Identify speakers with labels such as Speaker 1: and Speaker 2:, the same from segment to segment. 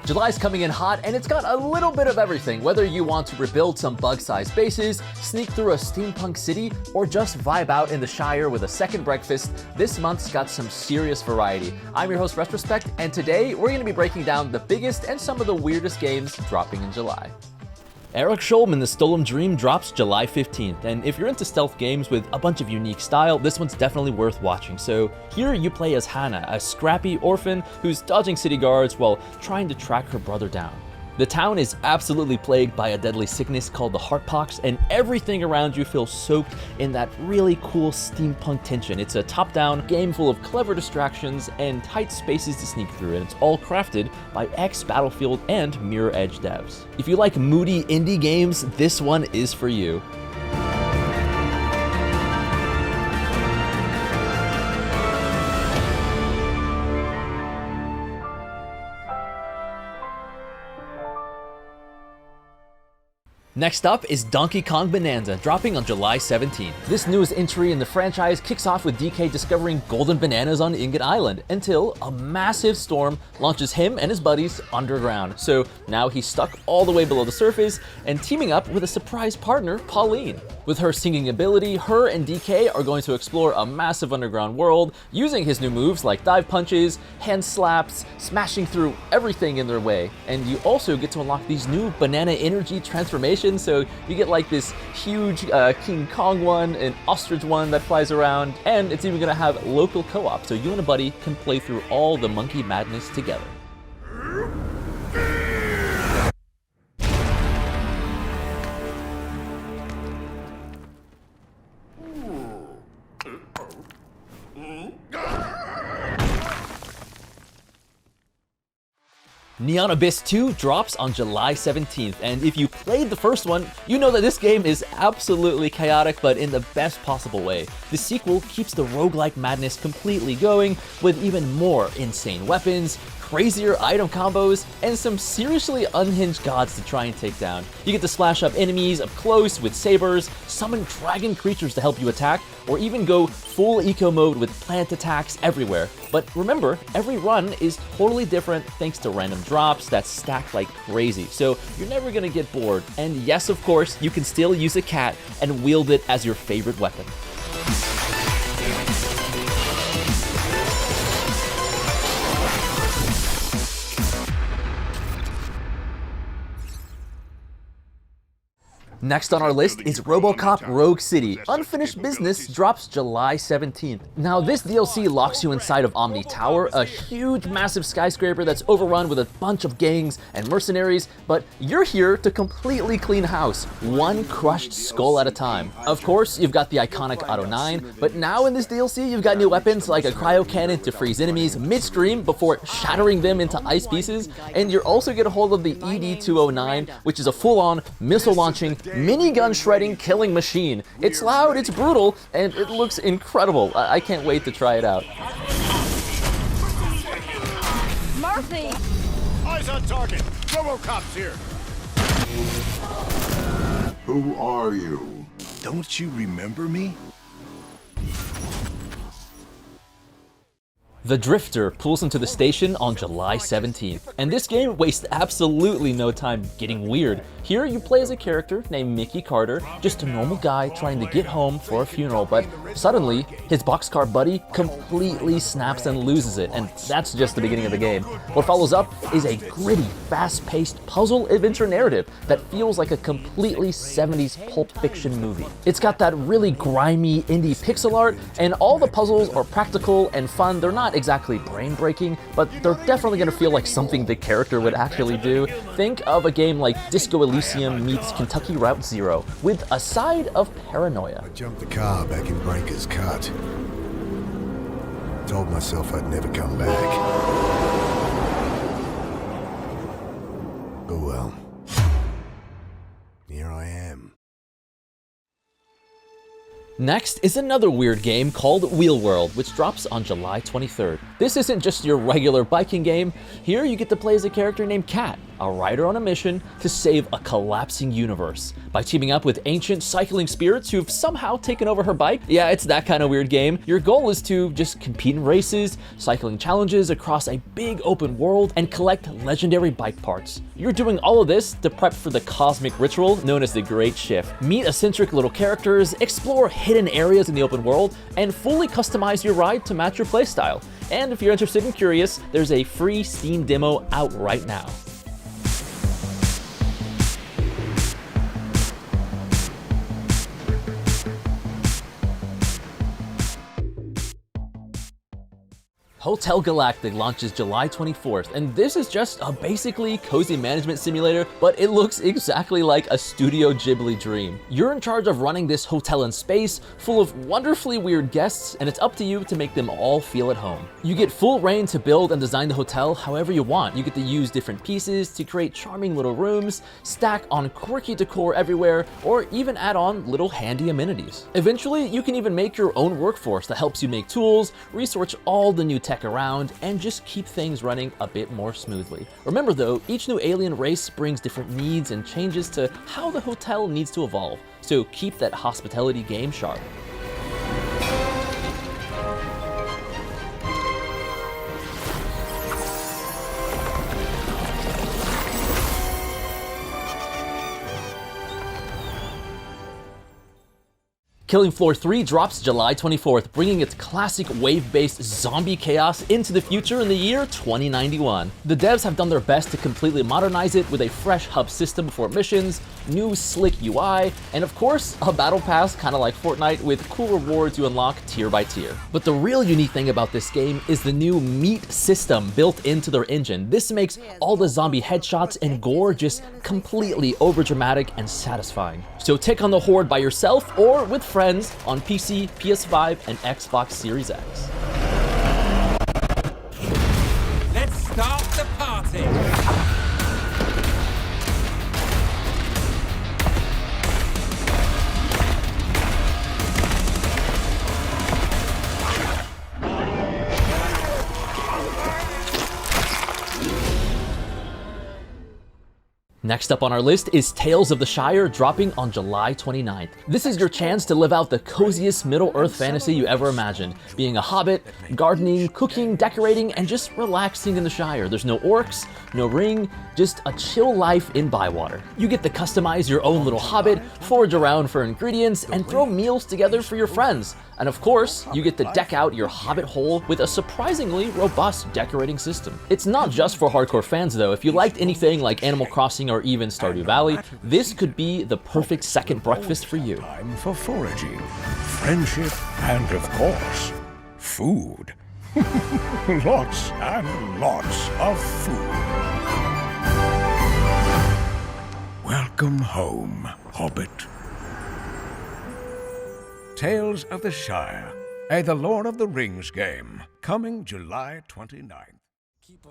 Speaker 1: July's coming in hot, and it's got a little bit of everything. Whether you want to rebuild some bug-sized bases, sneak through a steampunk city, or just vibe out in the Shire with a second breakfast, this month's got some serious variety. I'm your host, Retrospect, and today we're going to be breaking down the biggest and some of the weirdest games dropping in July. Eriksholm in the Stolen Dream drops July 15th, and if you're into stealth games with a bunch of unique style, this one's definitely worth watching. So here you play as Hannah, a scrappy orphan who's dodging city guards while trying to track her brother down. The town is absolutely plagued by a deadly sickness called the Heartpox, and everything around you feels soaked in that really cool steampunk tension. It's a top-down game full of clever distractions and tight spaces to sneak through, and it's all crafted by ex-Battlefield and Mirror Edge devs. If you like moody indie games, this one is for you. Next up is Donkey Kong Bananza, dropping on July 17th. This newest entry in the franchise kicks off with DK discovering golden bananas on Ingot Island until a massive storm launches him and his buddies underground. So now he's stuck all the way below the surface and teaming up with a surprise partner, Pauline. With her singing ability, her and DK are going to explore a massive underground world using his new moves like dive punches, hand slaps, smashing through everything in their way. And you also get to unlock these new banana energy transformations. So you get like this huge King Kong one, an ostrich one that flies around, and it's even gonna have local co-op, so you and a buddy can play through all the monkey madness together. Neon Abyss 2 drops on July 17th, and if you played the first one, you know that this game is absolutely chaotic, but in the best possible way. The sequel keeps the roguelike madness completely going, with even more insane weapons, crazier item combos, and some seriously unhinged gods to try and take down. You get to slash up enemies up close with sabers, summon dragon creatures to help you attack, or even go full eco mode with plant attacks everywhere. But remember, every run is totally different thanks to random drops that stack like crazy, so you're never gonna get bored. And yes, of course, you can still use a cat and wield it as your favorite weapon. Next on our list is RoboCop Rogue City. Unfinished Business drops July 17th. Now this DLC locks you inside of Omni Tower, a huge massive skyscraper that's overrun with a bunch of gangs and mercenaries, but you're here to completely clean house, one crushed skull at a time. Of course, you've got the iconic Auto 9, but now in this DLC you've got new weapons like a cryo cannon to freeze enemies midstream before shattering them into ice pieces, and you're also get a hold of the ED-209, which is a full-on missile launching minigun shredding killing machine. It's loud, it's brutal, and it looks incredible. I can't wait to try it out.
Speaker 2: Murphy!
Speaker 3: Eyes on target! RoboCop's here!
Speaker 4: Who are you?
Speaker 3: Don't you remember me?
Speaker 1: The Drifter pulls into the station on July 17th, and this game wastes absolutely no time getting weird. Here you play as a character named Mickey Carter, just a normal guy trying to get home for a funeral, but suddenly his boxcar buddy completely snaps and loses it, and that's just the beginning of the game. What follows up is a gritty, fast-paced puzzle adventure narrative that feels like a completely 70s Pulp Fiction movie. It's got that really grimy indie pixel art, and all the puzzles are practical and fun. They're not exactly brain-breaking, but they're definitely gonna feel like something the character would actually do. Think of a game like Disco Elysium meets Kentucky Route Zero, with a side of paranoia.
Speaker 5: I jumped the car back in Breaker's Cut. Told myself I'd never come back. Oh well. Here I am.
Speaker 1: Next is another weird game called Wheel World, which drops on July 23rd. This isn't just your regular biking game. Here you get to play as a character named Kat, a rider on a mission to save a collapsing universe by teaming up with ancient cycling spirits who've somehow taken over her bike. Yeah, it's that kind of weird game. Your goal is to just compete in races, cycling challenges across a big open world, and collect legendary bike parts. You're doing all of this to prep for the cosmic ritual known as the Great Shift. Meet eccentric little characters, explore hidden areas in the open world, and fully customize your ride to match your playstyle. And if you're interested and curious, there's a free Steam demo out right now. Hotel Galactic launches July 24th, and this is just a basically cozy management simulator, but it looks exactly like a Studio Ghibli dream. You're in charge of running this hotel in space, full of wonderfully weird guests, and it's up to you to make them all feel at home. You get full reign to build and design the hotel however you want. You get to use different pieces to create charming little rooms, stack on quirky decor everywhere, or even add on little handy amenities. Eventually, you can even make your own workforce that helps you make tools, research all the new tech around, and just keep things running a bit more smoothly. Remember though, each new alien race brings different needs and changes to how the hotel needs to evolve, so keep that hospitality game sharp. Killing Floor 3 drops July 24th, bringing its classic wave-based zombie chaos into the future in the year 2091. The devs have done their best to completely modernize it with a fresh hub system for missions, new slick UI, and of course, a battle pass kinda like Fortnite with cool rewards you unlock tier by tier. But the real unique thing about this game is the new meat system built into their engine. This makes all the zombie headshots and gore just completely overdramatic and satisfying. So take on the horde by yourself or with friends on PC, PS5, and Xbox Series X.
Speaker 6: Let's start the party!
Speaker 1: Next up on our list is Tales of the Shire, dropping on July 29th. This is your chance to live out the coziest Middle-earth fantasy you ever imagined, being a hobbit, gardening, cooking, decorating, and just relaxing in the Shire. There's no orcs, no ring, just a chill life in Bywater. You get to customize your own little hobbit, forage around for ingredients, and throw meals together for your friends. And of course, you get to deck out your hobbit hole with a surprisingly robust decorating system. It's not just for hardcore fans though. If you liked anything like Animal Crossing or even Stardew Valley, this could be the perfect second breakfast for you.
Speaker 3: Time for foraging, friendship, and of course, food. Lots and lots of food. Welcome home, Hobbit. Tales of the Shire, a The Lord of the Rings game, coming July 29th.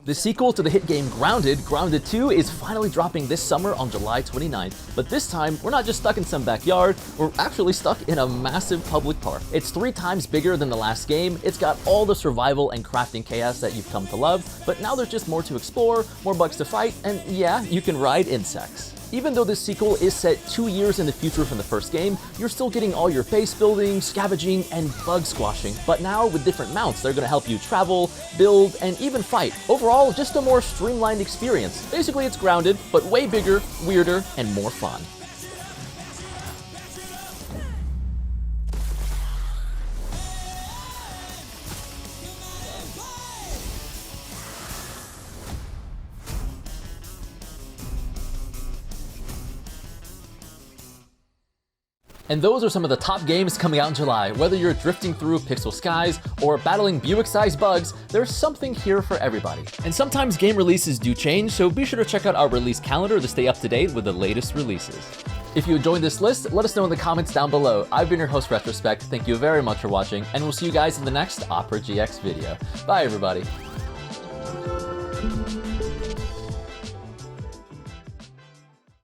Speaker 1: The sequel to the hit game Grounded, Grounded 2, is finally dropping this summer on July 29th. But this time, we're not just stuck in some backyard, we're actually stuck in a massive public park. It's 3 times bigger than the last game, it's got all the survival and crafting chaos that you've come to love, but now there's just more to explore, more bugs to fight, and yeah, you can ride insects. Even though this sequel is set 2 years in the future from the first game, you're still getting all your base building, scavenging, and bug squashing, but now with different mounts that are going to help you travel, build, and even fight. Overall, just a more streamlined experience. Basically, it's Grounded, but way bigger, weirder, and more fun. And those are some of the top games coming out in July. Whether you're drifting through pixel skies or battling Buick-sized bugs, there's something here for everybody. And sometimes game releases do change, so be sure to check out our release calendar to stay up to date with the latest releases. If you enjoyed this list, let us know in the comments down below. I've been your host, Retrospect. Thank you very much for watching, and we'll see you guys in the next Opera GX video. Bye, everybody.